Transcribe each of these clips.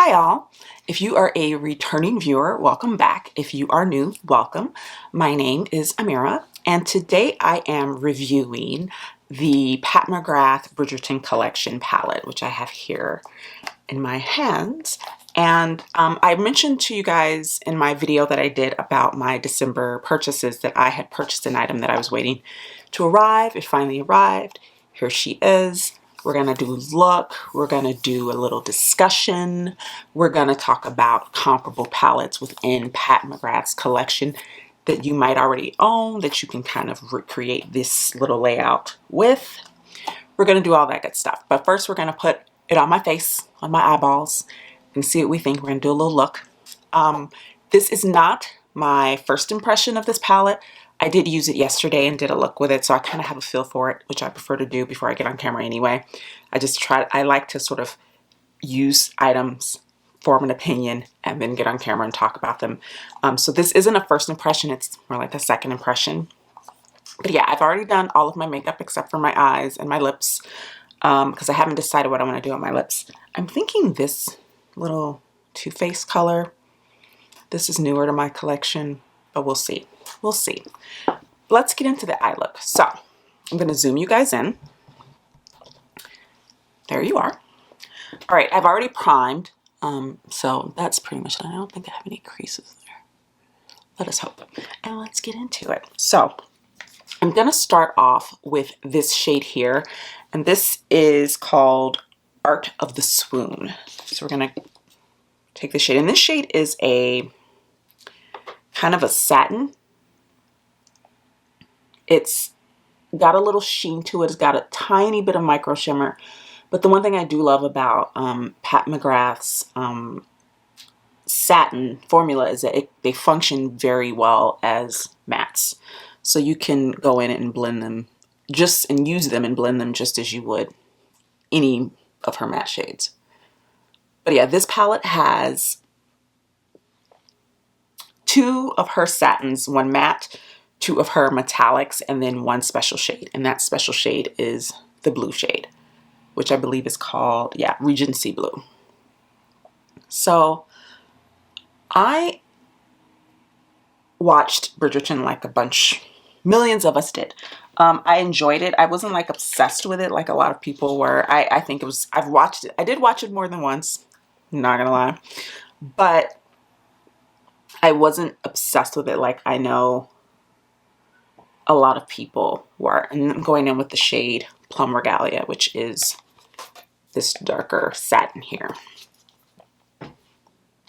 Hi all. If you are a returning viewer, welcome back. If you are new, welcome. My name is Amira, and today I am reviewing the Pat McGrath Bridgerton Collection palette, which I have here in my hands. And I mentioned to you guys in my video that I did about my December purchases that I had purchased an item that I was waiting to arrive. It finally arrived. Here she is. We're going to do a look. We're going to do a little discussion. We're going to talk about comparable palettes within Pat McGrath's collection that you might already own, that you can kind of recreate this little layout with. We're going to do all that good stuff. But first, we're going to put it on my face, on my eyeballs, and see what we think. We're going to do a little look. This is not my first impression of this palette. I did use it yesterday and did a look with it, so I kind of have a feel for it, which I prefer to do before I get on camera anyway. I like to sort of use items, form an opinion, and then get on camera and talk about them. So this isn't a first impression, it's more like a second impression. But yeah, I've already done all of my makeup except for my eyes and my lips, because I haven't decided what I want to do on my lips. I'm thinking this little Too Faced color. This is newer to my collection, but we'll see. We'll see. Let's get into the eye look. So I'm going to zoom you guys in. There you are. All right, I've already primed, so that's pretty much done. I don't think I have any creases there. Let us hope. And let's get into it. So I'm going to start off with this shade here, and this is called Art of the Swoon. So we're going to take this shade, and this shade is a kind of a satin. It's got a little sheen to it. It's got a tiny bit of micro shimmer. But the one thing I do love about Pat McGrath's satin formula is that they function very well as mattes. So you can go in and blend them and use them and blend them just as you would any of her matte shades. But yeah, this palette has two of her satins, one matte, two of her metallics, and then one special shade. And that special shade is the blue shade, which I believe is called, yeah, Regency Blue. So I watched Bridgerton like a bunch, millions of us did. I enjoyed it. I wasn't like obsessed with it like a lot of people were. I think it was, I've watched it. I did watch it more than once, not gonna lie. But I wasn't obsessed with it like I know a lot of people were. And I'm going in with the shade Plum Regalia, which is this darker satin here.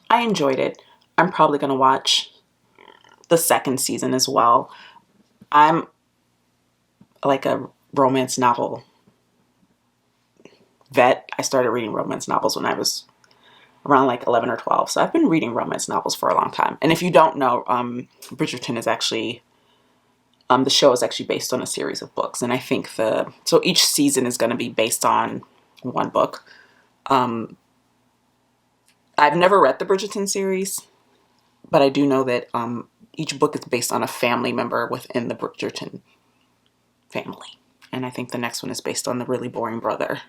I enjoyed it. I'm probably going to watch the second season as well. I'm like a romance novel vet. I started reading romance novels when I was around like 11 or 12. So I've been reading romance novels for a long time. And if you don't know, Bridgerton is actually, the show is actually based on a series of books. And I think so each season is going to be based on one book. I've never read the Bridgerton series, but I do know that each book is based on a family member within the Bridgerton family. And I think the next one is based on the really boring brother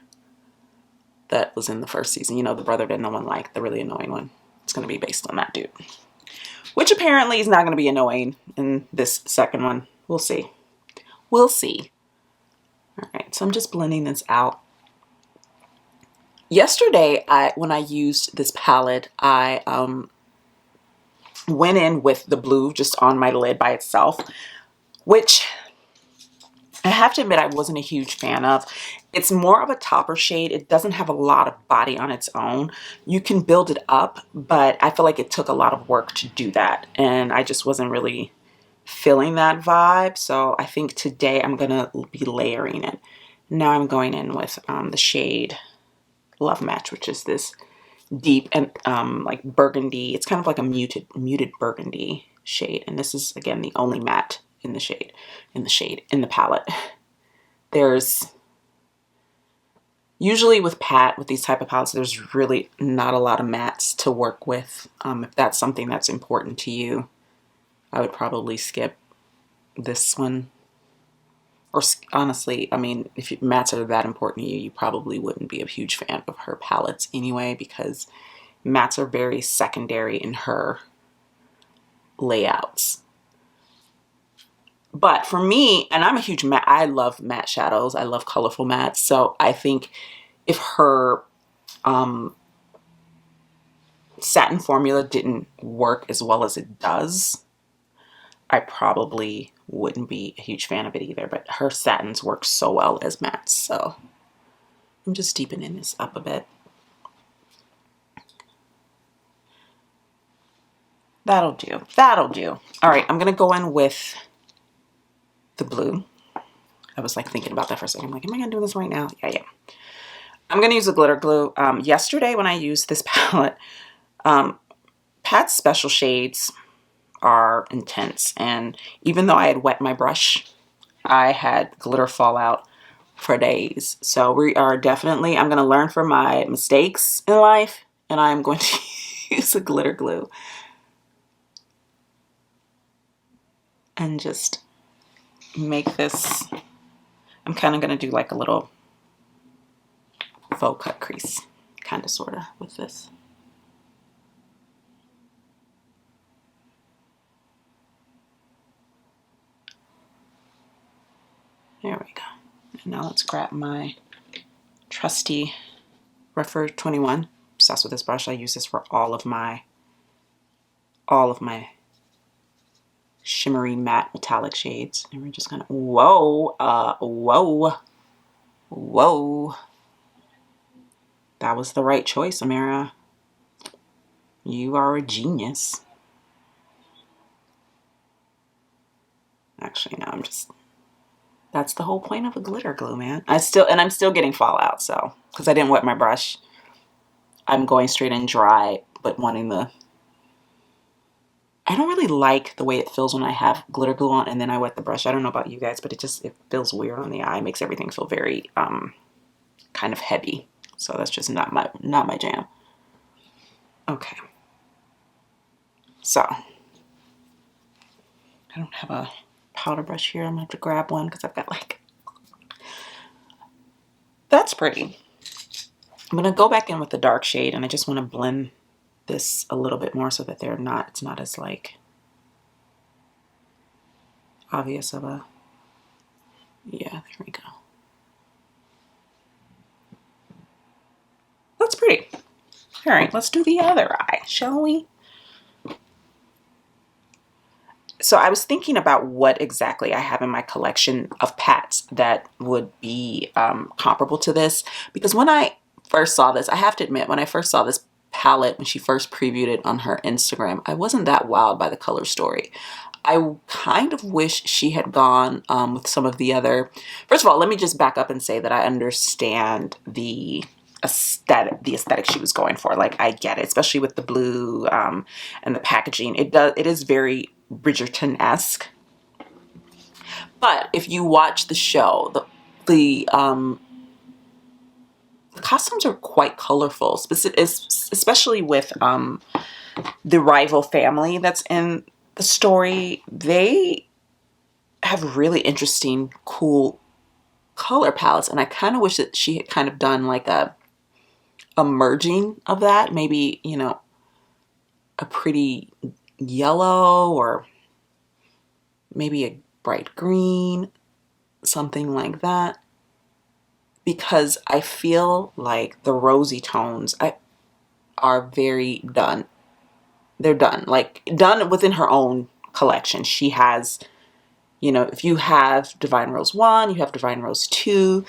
that was in the first season. You know, the brother that no one liked, the really annoying one. It's going to be based on that dude. Which apparently is not going to be annoying in this second one. We'll see. We'll see. All right, so I'm just blending this out. Yesterday, when I used this palette, I went in with the blue just on my lid by itself, which I have to admit I wasn't a huge fan of. It's more of a topper shade. It doesn't have a lot of body on its own. You can build it up, but I feel like it took a lot of work to do that, and I just wasn't really feeling that vibe. So I think today I'm going to be layering it. Now I'm going in with the shade Love Match, which is this deep and like burgundy. It's kind of like a muted burgundy shade, and this is again the only matte in the palette. There's usually with these type of palettes, there's really not a lot of mattes to work with. If that's something that's important to you, I would probably skip this one. Or honestly, I mean, if mattes are that important to you, you probably wouldn't be a huge fan of her palettes anyway, because mattes are very secondary in her layouts. But for me, and I'm a huge matte, I love matte shadows. I love colorful mattes. So I think if her satin formula didn't work as well as it does, I probably wouldn't be a huge fan of it either. But her satins work so well as mattes. So I'm just deepening this up a bit. That'll do. That'll do. All right, I'm going to go in with the blue. I was like thinking about that for a second. I'm like, am I going to do this right now? Yeah. I'm going to use a glitter glue. Yesterday when I used this palette, Pat's special shades are intense. And even though I had wet my brush, I had glitter fall out for days. So we are definitely, I'm going to learn from my mistakes in life, and I'm going to use a glitter glue and just make this. I'm kind of going to do like a little faux cut crease, kind of, sort of, with this. There we go. And now let's grab my trusty Refer 21. Obsessed with this brush. I use this for all of my shimmery matte metallic shades. And we're just gonna, whoa. That was the right choice, Amira. You are a genius. Actually, no, I'm just, that's the whole point of a glitter glue, man. I'm still getting fallout, so, because I didn't wet my brush. I'm going straight in dry, but wanting the, I don't really like the way it feels when I have glitter glue on and then I wet the brush. I don't know about you guys, but it feels weird on the eye. It makes everything feel very kind of heavy. So that's just not my jam. Okay. So I don't have a powder brush here. I'm gonna have to grab one because I've got like, that's pretty. I'm gonna go back in with the dark shade, and I just want to blend this a little bit more so that it's not as like obvious of a, yeah, there we go. That's pretty. All right, let's do the other eye, shall we? So I was thinking about what exactly I have in my collection of Pats that would be comparable to this, because when I first saw this, I have to admit, when I first saw this palette, when she first previewed it on her Instagram, I wasn't that wowed by the color story. I kind of wish she had gone with some of the other, first of all, let me just back up and say that I understand the aesthetic she was going for. Like, I get it, especially with the blue and the packaging. It is very Bridgerton-esque. But if you watch the show, the costumes are quite colorful, especially with the rival family that's in the story. They have really interesting, cool color palettes, and I kind of wish that she had kind of done like a merging of that. Maybe, you know, a pretty yellow or maybe a bright green, something like that. Because I feel like the rosy tones are very done. They're done. Like, done within her own collection. She has, you know, if you have Divine Rose 1, you have Divine Rose 2,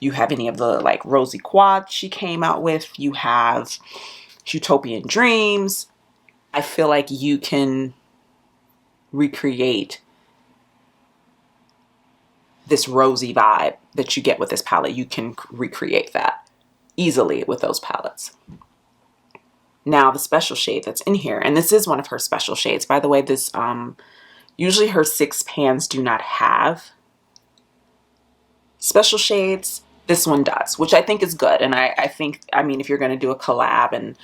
you have any of the like rosy quads she came out with, you have Utopian Dreams. I feel like you can recreate this rosy vibe that you get with this palette. You can recreate that easily with those palettes. Now the special shade that's in here, and this is one of her special shades. By the way, this usually her 6 pans do not have special shades. This one does, which I think is good. And I think, I mean, if you're going to do a collab, and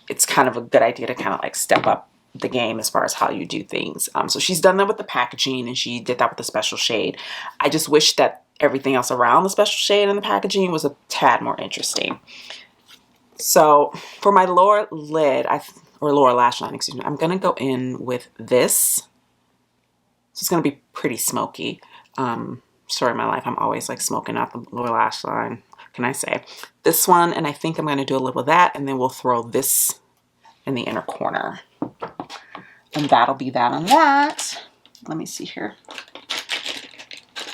it's kind of a good idea to kind of like step up the game as far as how you do things. So she's done that with the packaging, and she did that with the special shade. I just wish that everything else around the special shade and the packaging was a tad more interesting. So for my lower lid, or lower lash line, excuse me, I'm going to go in with this. So it's going to be pretty smoky. Story of my life, I'm always like smoking out the lower lash line. What can I say? This one, and I think I'm going to do a little of that, and then we'll throw this in the inner corner. And that'll be that on that. Let me see here.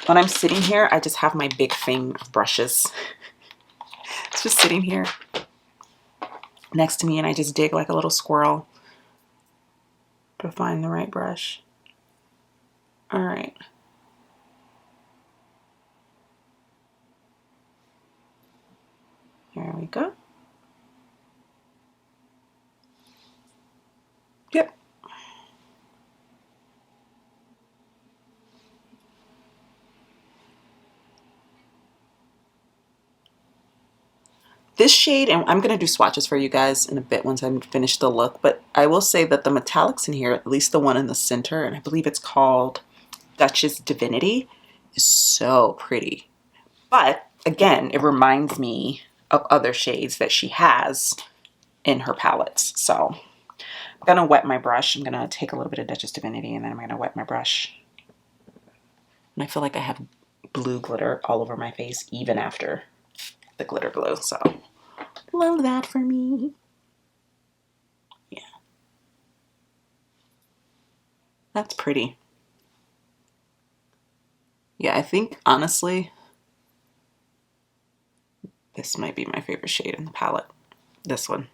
When I'm sitting here, I just have my big thing of brushes. It's just sitting here next to me, and I just dig like a little squirrel to find the right brush. All right. There we go. Yep. This shade, and I'm going to do swatches for you guys in a bit once I'm finished the look, but I will say that the metallics in here, at least the one in the center, and I believe it's called Duchess Divinity, is so pretty. But again, it reminds me of other shades that she has in her palettes. So I'm going to wet my brush. I'm going to take a little bit of Duchess Divinity, and then I'm going to wet my brush. And I feel like I have blue glitter all over my face even after the glitter glue. So love that for me. Yeah. That's pretty. Yeah, I think honestly, this might be my favorite shade in the palette. This one.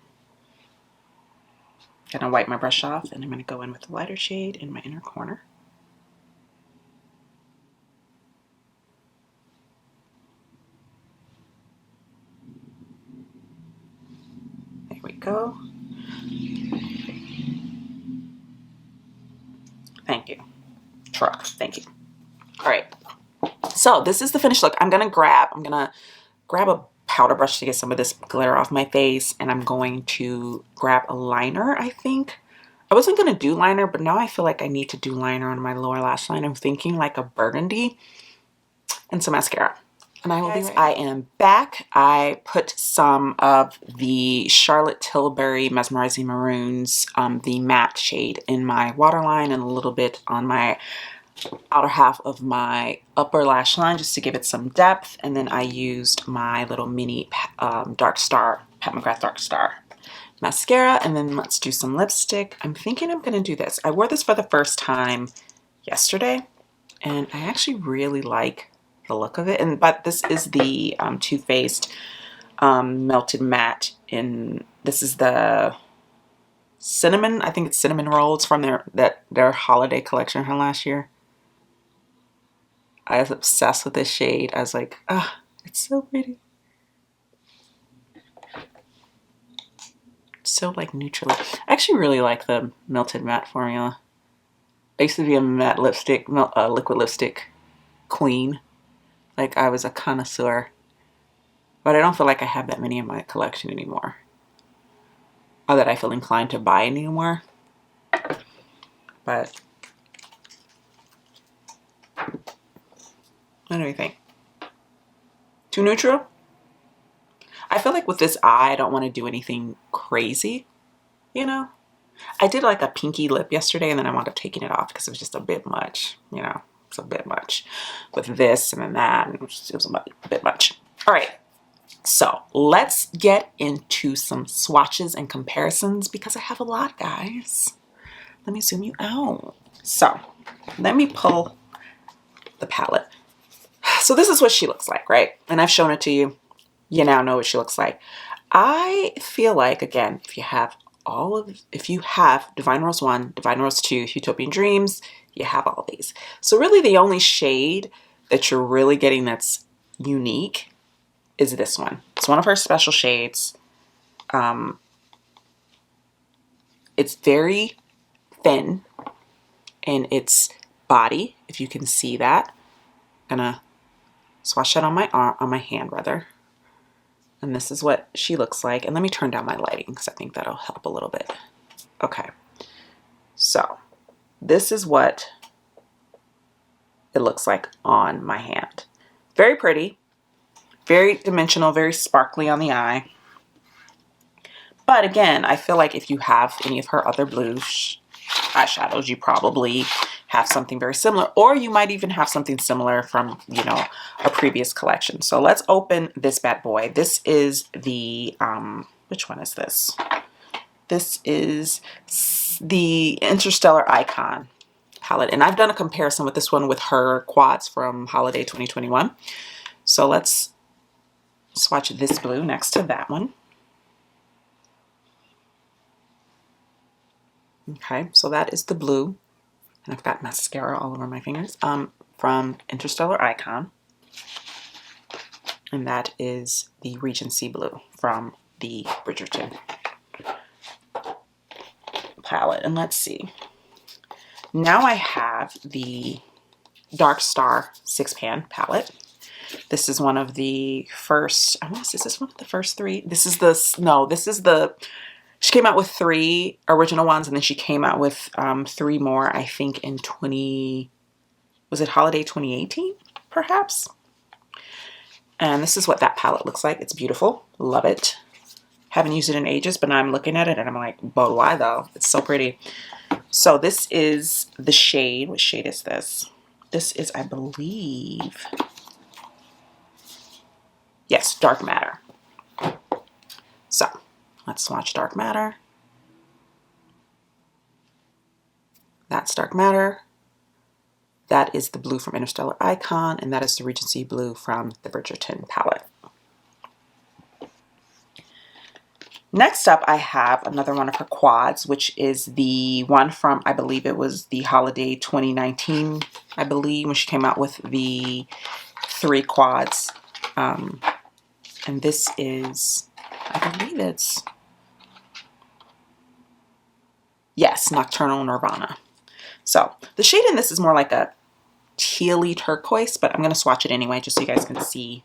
I'm gonna wipe my brush off, and I'm gonna go in with the lighter shade in my inner corner. There we go. Thank you. Truck. Thank you. All right. So this is the finished look. I'm gonna grab a powder brush to get some of this glitter off my face, and I'm going to grab a liner, I think. I wasn't gonna do liner, but now I feel like I need to do liner on my lower lash line. I'm thinking like a burgundy and some mascara. And I will be right back. I am back. I put some of the Charlotte Tilbury Mesmerizing Maroons, the matte shade, in my waterline and a little bit on my outer half of my upper lash line just to give it some depth. And then I used my little mini Dark Star, Pat McGrath Dark Star mascara. And then let's do some lipstick. I'm thinking I'm going to do this. I wore this for the first time yesterday, and I actually really like the look of it. But this is the Too Faced Melted Matte this is the cinnamon, I think it's cinnamon rolls from their holiday collection from last year. I was obsessed with this shade. I was like, ah, it's so pretty. So like neutral. I actually really like the Melted Matte formula. I used to be a matte lipstick, liquid lipstick queen. Like I was a connoisseur. But I don't feel like I have that many in my collection anymore. Or that I feel inclined to buy anymore. But what do you think? Too neutral? I feel like with this eye, I don't want to do anything crazy, you know? I did like a pinky lip yesterday, and then I wound up taking it off because it was just a bit much, you know? It's a bit much with this and then that, and it was a bit much. All right. So let's get into some swatches and comparisons because I have a lot, guys. Let me zoom you out. So let me pull the palette. So this is what she looks like, right? And I've shown it to you. You now know what she looks like. I feel like, again, if you have Divine Rose 1, Divine Rose 2, Utopian Dreams, you have all these. So really the only shade that you're really getting that's unique is this one. It's one of her special shades. It's very thin in its body, if you can see that. I'm gonna swatch that on my arm, on my hand rather. And this is what she looks like. And let me turn down my lighting because I think that'll help a little bit. Okay. So this is what it looks like on my hand. Very pretty. Very dimensional, very sparkly on the eye. But again, I feel like if you have any of her other blue eyeshadows, you probably have something very similar, or you might even have something similar from, you know, a previous collection. So let's open this bad boy. This is the, which one is this? This is the Interstellar Icon palette. And I've done a comparison with this one with her quads from Holiday 2021. So let's swatch this blue next to that one. Okay, so that is the blue. And I've got mascara all over my fingers from Interstellar Icon. And that is the Regency Blue from the Bridgerton palette. And let's see. Now I have the Dark Star 6-pan palette. This is one of the first, I want to say, is this one of the first 3? This is the, no, this is the, she came out with 3 original ones, and then she came out with 3 more, I think, in was it Holiday 2018, perhaps? And this is what that palette looks like. It's beautiful. Love it. Haven't used it in ages, but now I'm looking at it and I'm like, but why though? It's so pretty. So this is the shade. What shade is this? This is, I believe, yes, Dark Matter. So let's swatch Dark Matter. That's Dark Matter. That is the blue from Interstellar Icon, and that is the Regency Blue from the Bridgerton palette. Next up, I have another one of her quads, which is the one from, I believe it was the Holiday 2019, I believe, when she came out with the 3 quads. And this is, I believe it's, yes, Nocturnal Nirvana. So the shade in this is more like a tealy turquoise, but I'm going to swatch it anyway, just so you guys can see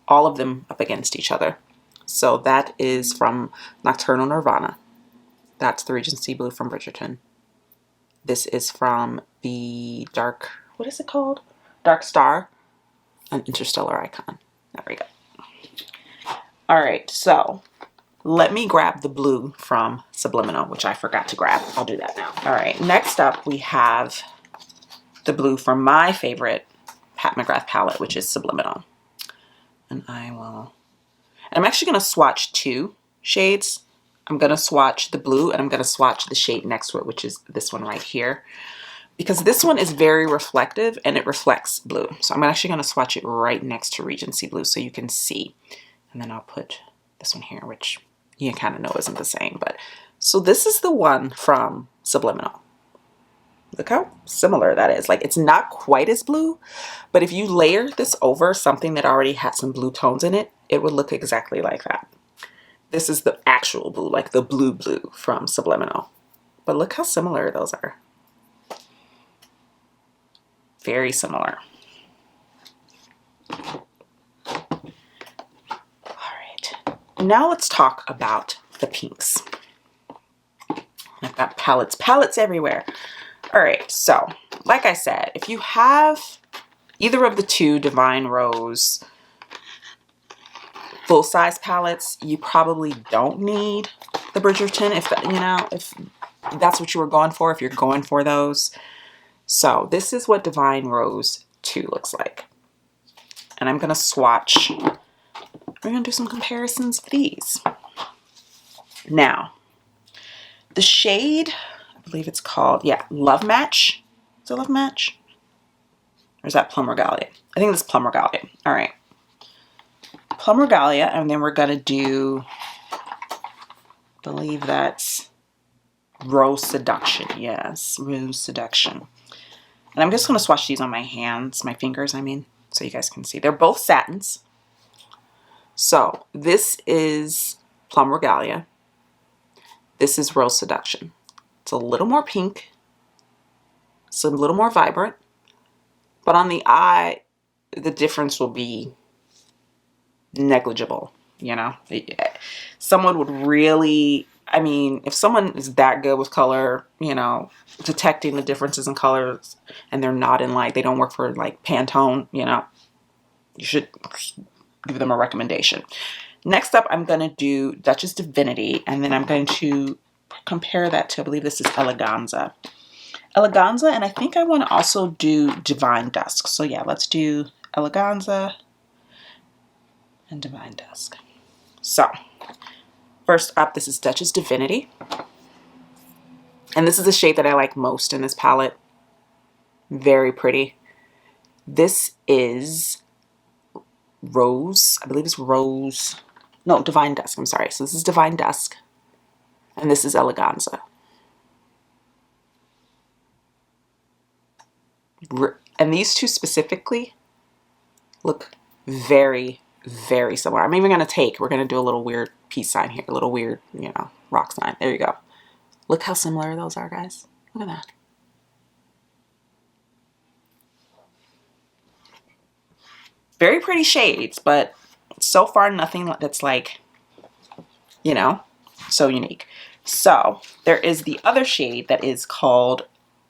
all of them up against each other. So that is from Nocturnal Nirvana. That's the Regency Blue from Bridgerton. This is from the Dark, what is it called? Dark Star, an Interstellar Icon. There we go. All right, so let me grab the blue from Subliminal, which I forgot to grab. I'll do that now. All right, next up we have the blue from my favorite Pat McGrath palette, which is Subliminal. And I'm actually going to swatch 2 shades. I'm going to swatch the blue, and I'm going to swatch the shade next to it, which is this one right here. Because this one is very reflective, and it reflects blue. So I'm actually going to swatch it right next to Regency Blue so you can see. And then I'll put this one here, which you kind of know isn't the same. But so this is the one from Subliminal. Look how similar that is. Like, it's not quite as blue, but if you layer this over something that already had some blue tones in it, it would look exactly like that. This is the actual blue, like the blue from Subliminal. But look how similar those are. Very similar. All right. Now let's talk about the pinks. I've got palettes everywhere. All right, so like I said, if you have either of the 2 Divine Rose full-size palettes, you probably don't need the Bridgerton if that's what you were going for, if you're going for those. So this is what Divine Rose 2 looks like. And I'm gonna swatch, we're gonna do some comparisons of these. Now, the shade, I believe it's called, yeah, Love Match. Is it Love Match? Or is that Plum Regalia? I think it's Plum Regalia. All right. Plum Regalia, and then we're going to do, I believe that's Rose Seduction. Yes, Rose Seduction. And I'm just going to swatch these on my hands, my fingers, I mean, so you guys can see. They're both satins. So this is Plum Regalia. This is Rose Seduction. It's a little more pink. It's a little more vibrant. But on the eye, the difference will be negligible, you know? Someone would really, I mean, if someone is that good with color, you know, detecting the differences in colors, and they're not in like, they don't work for like Pantone, you know, you should give them a recommendation. Next up, I'm going to do Duchess Divinity, and then I'm going to compare that to, I believe this is Eleganza. Eleganza, and I think I want to also do Divine Dusk. So yeah, let's do Eleganza and Divine Dusk. So first up, this is Duchess Divinity. And this is the shade that I like most in this palette. Very pretty. This is Rose. I believe it's Rose. No, Divine Dusk. I'm sorry. So this is Divine Dusk. And this is Eleganza. And these two specifically look very, very similar. I'm even going to we're going to do a little weird peace sign here. A little weird, you know, rock sign. There you go. Look how similar those are, guys. Look at that. Very pretty shades, but so far nothing that's like, you know, so unique. So there is the other shade that is called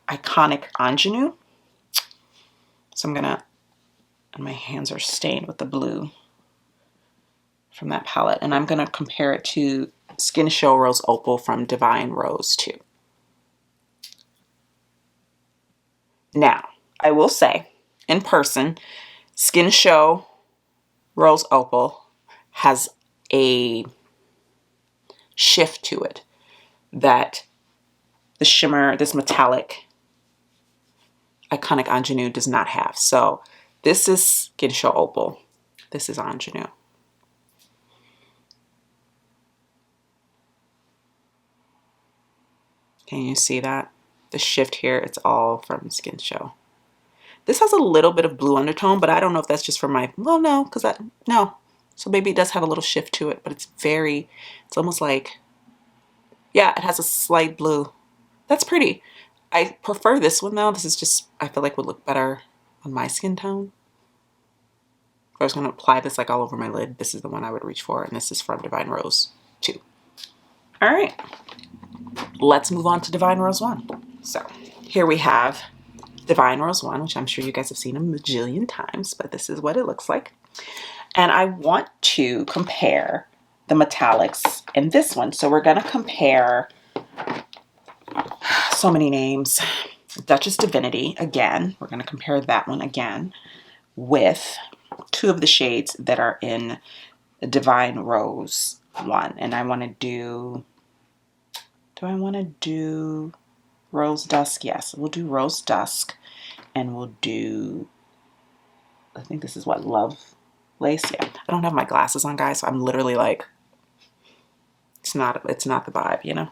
Iconic Ingenue. So I'm gonna, and my hands are stained with the blue from that palette, and I'm gonna compare it to Skin Show Rose Opal from Divine Rose 2. Now, I will say, in person, Skin Show Rose Opal has a shift to it that the shimmer, this metallic Iconic Ingenue does not have. So this is Skin Show Opal. This is Ingenue. Can you see that? The shift here, it's all from Skin Show. This has a little bit of blue undertone, but I don't know if that's just for my, well, no, because no. So maybe it does have a little shift to it, but it's almost like, yeah, it has a slight blue. That's pretty. I prefer this one though. This is just, I feel like would look better on my skin tone. If I was going to apply this like all over my lid, this is the one I would reach for, and this is from Divine Rose 2. All right, let's move on to Divine Rose 1. So here we have Divine Rose 1, which I'm sure you guys have seen a bajillion times, but this is what it looks like. And I want to compare the metallics in this one. So we're going to compare, so many names, Duchess Divinity again. We're going to compare that one again with two of the shades that are in the Divine Rose 1. And I want to do I want to do Rose Dusk? Yes, we'll do Rose Dusk. And we'll do, I think this is what, Love Lace? Yeah. I don't have my glasses on, guys, so I'm literally like, it's not the vibe, you know?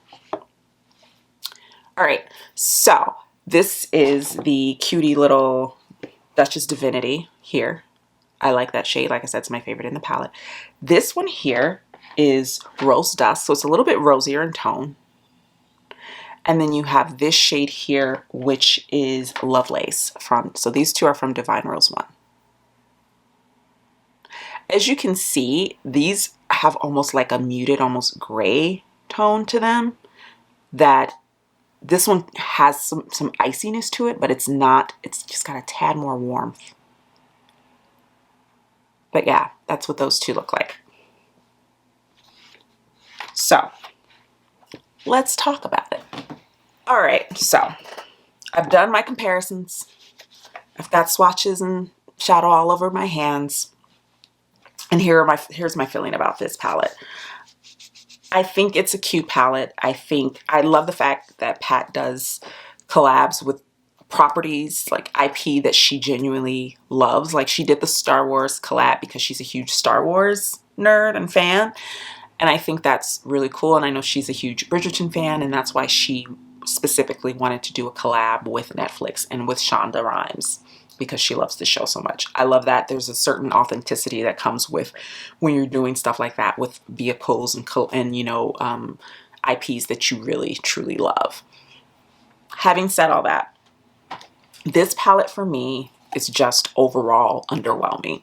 All right, so this is the cutie little Duchess Divinity here. I like that shade. Like I said, it's my favorite in the palette. This one here is Rose Dusk, so it's a little bit rosier in tone. And then you have this shade here, which is Lovelace so these two are from Divine Rose 1. As you can see, these have almost like a muted, almost gray tone to them. That this one has some iciness to it, but it's not, it's just got a tad more warmth. But yeah, that's what those two look like. So let's talk about it. All right, so I've done my comparisons. I've got swatches and shadow all over my hands. And here's my feeling about this palette. I think it's a cute palette. I love the fact that Pat does collabs with properties like IP that she genuinely loves. Like she did the Star Wars collab because she's a huge Star Wars nerd and fan. And I think that's really cool. And I know she's a huge Bridgerton fan, and that's why she specifically wanted to do a collab with Netflix and with Shonda Rhimes because she loves the show so much. I love that. There's a certain authenticity that comes with when you're doing stuff like that with vehicles and you know, IPs that you really truly love. Having said all that, this palette for me is just overall underwhelming.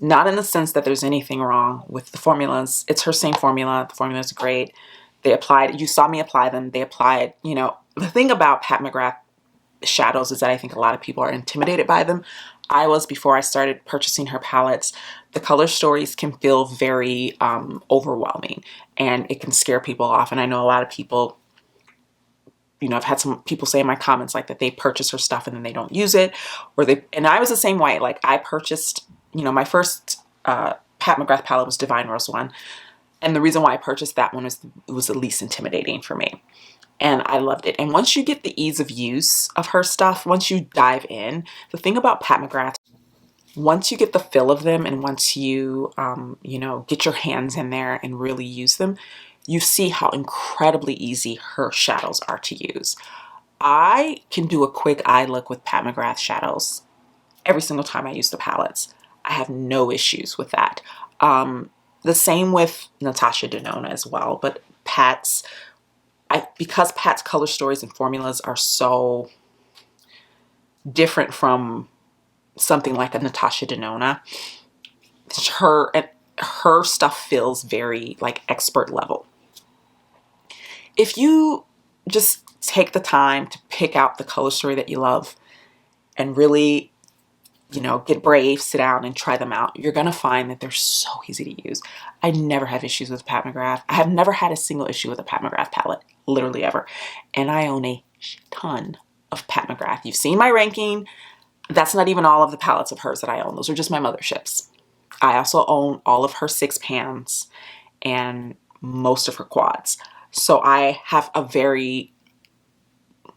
Not in the sense that there's anything wrong with the formulas. It's her same formula. The formula is great. They applied, you saw me apply them. They applied, you know, the thing about Pat McGrath shadows is that I think a lot of people are intimidated by them. I was before I started purchasing her palettes. The color stories can feel very overwhelming, and it can scare people off. And I know a lot of people, you know, I've had some people say in my comments like that they purchase her stuff and then they don't use it, or they, and I was the same way. Like I purchased, you know, my first Pat McGrath palette was Divine Rose one. And the reason why I purchased that one was it was the least intimidating for me. And I loved it. And once you get the ease of use of her stuff, once you dive in, the thing about Pat McGrath, once you get the feel of them and once you, you know, get your hands in there and really use them, you see how incredibly easy her shadows are to use. I can do a quick eye look with Pat McGrath shadows every single time I use the palettes. I have no issues with that. The same with Natasha Denona as well, but Pat's, because Pat's color stories and formulas are so different from something like a Natasha Denona, her stuff feels very like expert level. If you just take the time to pick out the color story that you love and really, you know, get brave, sit down and try them out, you're going to find that they're so easy to use. I never have issues with Pat McGrath. I have never had a single issue with a Pat McGrath palette, literally ever. And I own a ton of Pat McGrath. You've seen my ranking. That's not even all of the palettes of hers that I own. Those are just my motherships. I also own all of her 6 pans and most of her quads. So I have a very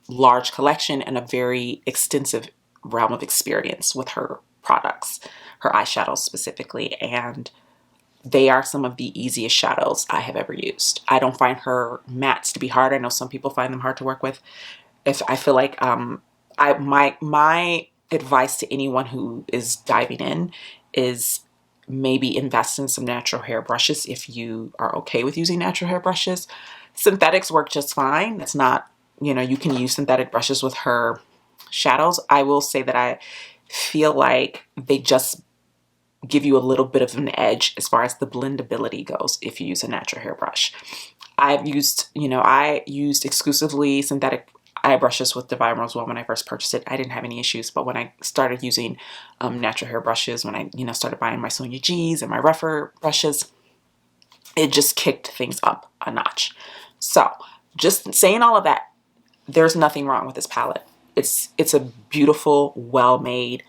large collection and a very extensive realm of experience with her products, her eyeshadows specifically, and they are some of the easiest shadows I have ever used. I don't find her mattes to be hard. I know some people find them hard to work with. If I feel like my advice to anyone who is diving in is maybe invest in some natural hair brushes if you are okay with using natural hair brushes. Synthetics work just fine. It's not, you know, you can use synthetic brushes with her shadows. I will say that I feel like they just give you a little bit of an edge as far as the blendability goes if you use a natural hair brush. I've used, you know, I used exclusively synthetic eye brushes with Divine Rose one when I first purchased it. I didn't have any issues, but when I started using natural hair brushes, when I, you know, started buying my Sonia G's and my rougher brushes, it just kicked things up a notch. So just saying all of that, there's nothing wrong with this palette. It's a beautiful, well-made,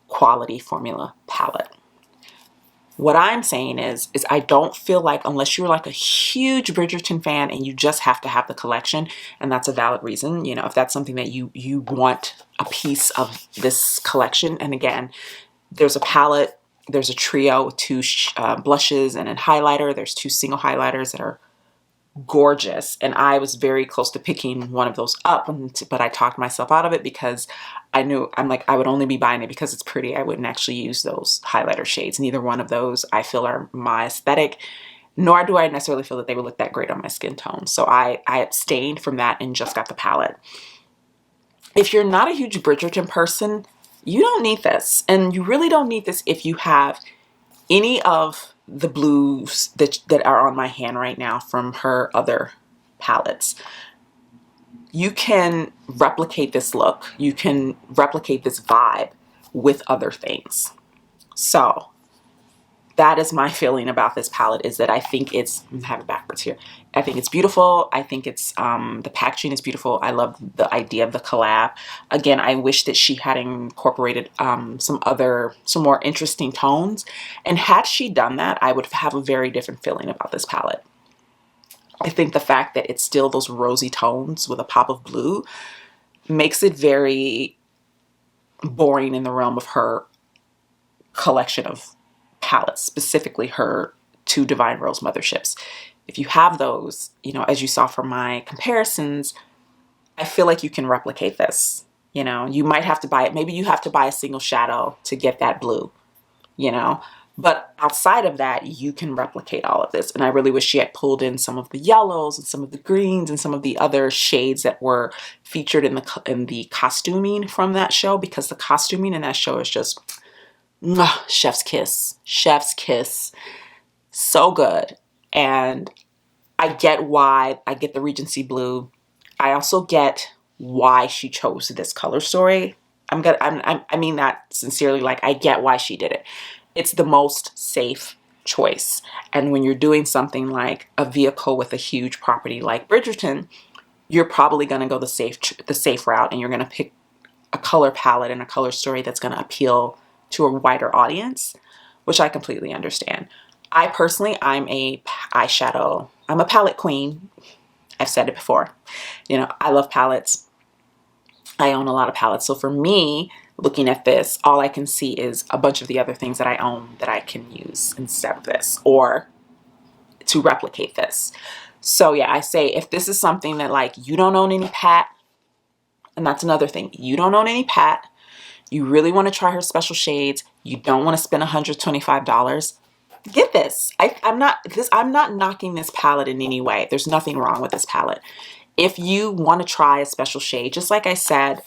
quality formula palette. What I'm saying is I don't feel like, unless you're like a huge Bridgerton fan and you just have to have the collection, and that's a valid reason, you know, if that's something that you want a piece of this collection. And again, there's a palette, there's a trio with 2 blushes and a highlighter. There's 2 single highlighters that are gorgeous, and I was very close to picking one of those up, but I talked myself out of it because I knew, I'm like, I would only be buying it because it's pretty. I wouldn't actually use those highlighter shades. Neither one of those I feel are my aesthetic, nor do I necessarily feel that they would look that great on my skin tone. So I abstained from that and just got the palette. If you're not a huge Bridgerton person, you don't need this, and you really don't need this if you have any of the blues that are on my hand right now from her other palettes. You can replicate this look. You can replicate this vibe with other things. So that is my feeling about this palette, is that I think it's, I have it backwards here. I think it's beautiful. I think it's, the packaging is beautiful. I love the idea of the collab. Again, I wish that she had incorporated some more interesting tones. And had she done that, I would have a very different feeling about this palette. I think the fact that it's still those rosy tones with a pop of blue makes it very boring in the realm of her collection of palettes, specifically her 2 Divine Rose motherships. If you have those, you know, as you saw from my comparisons, I feel like you can replicate this. You know, you might have to buy it. Maybe you have to buy a single shadow to get that blue, you know, but outside of that, you can replicate all of this. And I really wish she had pulled in some of the yellows and some of the greens and some of the other shades that were featured in the costuming from that show, because the costuming in that show is just chef's kiss. Chef's kiss. So good. And I get why. I get the Regency blue. I also get why she chose this color story. I mean that sincerely. Like, I get why she did it. It's the most safe choice. And when you're doing something like a vehicle with a huge property like Bridgerton, you're probably going to go the safe route, and you're going to pick a color palette and a color story that's going to appeal to a wider audience, which I completely understand. I personally, I'm a palette queen. I've said it before. You know, I love palettes. I own a lot of palettes. So for me, looking at this, all I can see is a bunch of the other things that I own that I can use instead of this, or to replicate this. So yeah, I say if this is something that, like, you don't own any pat, and that's another thing, you don't own any pat, you really want to try her special shades, you don't want to spend $125, get this. I'm not knocking this palette in any way. There's nothing wrong with this palette. If you want to try a special shade, just like I said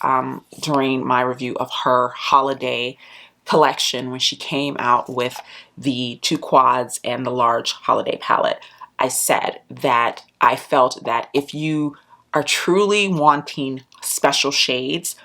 during my review of her holiday collection when she came out with the 2 quads and the large holiday palette, I said that I felt that if you are truly wanting special shades,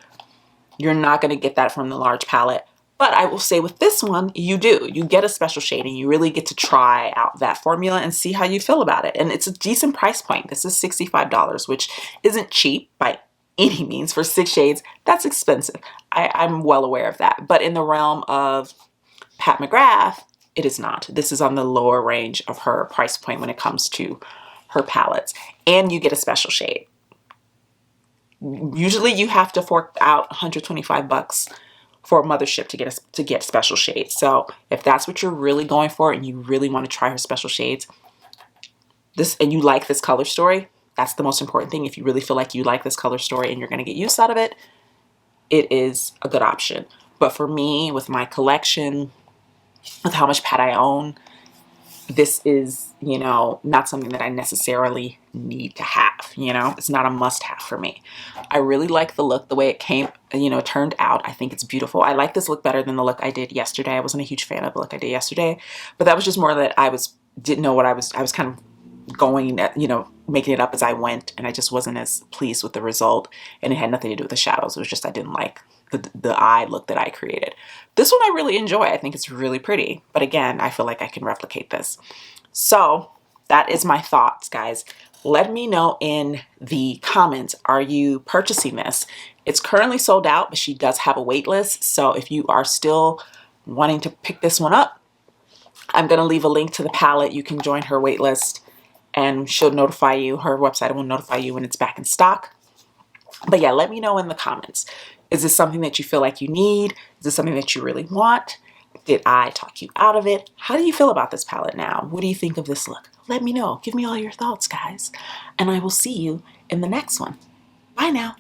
you're not going to get that from the large palette. But I will say with this one, you do. You get a special shade, and you really get to try out that formula and see how you feel about it. And it's a decent price point. This is $65, which isn't cheap by any means. For 6 shades, that's expensive. I'm well aware of that. But in the realm of Pat McGrath, it is not. This is on the lower range of her price point when it comes to her palettes. And you get a special shade. Usually you have to fork out $125 for a mothership to get special shades. So if that's what you're really going for and you really want to try her special shades, and you like this color story, that's the most important thing. If you really feel like you like this color story and you're going to get use out of it, it is a good option. But for me, with my collection, with how much pat I own, this is, you know, not something that I necessarily need to have. You know, it's not a must-have for me. I really like the look, the way it came, you know, turned out. I think it's beautiful. I like this look better than the look I did yesterday. I wasn't a huge fan of the look I did yesterday, but that was just more that didn't know what I was kind of going at, you know, making it up as I went, and I just wasn't as pleased with the result, and it had nothing to do with the shadows. It was just I didn't like the eye look that I created. This one I really enjoy. I think it's really pretty, but again, I feel like I can replicate this. So that is my thoughts, guys. Let me know in the comments, are you purchasing this? It's currently sold out, but she does have a wait list. So if you are still wanting to pick this one up, I'm going to leave a link to the palette. You can join her wait list and she'll notify you. Her website will notify you when it's back in stock. But yeah, let me know in the comments. Is this something that you feel like you need? Is this something that you really want? Did I talk you out of it? How do you feel about this palette now? What do you think of this look? Let me know. Give me all your thoughts, guys. And I will see you in the next one. Bye now.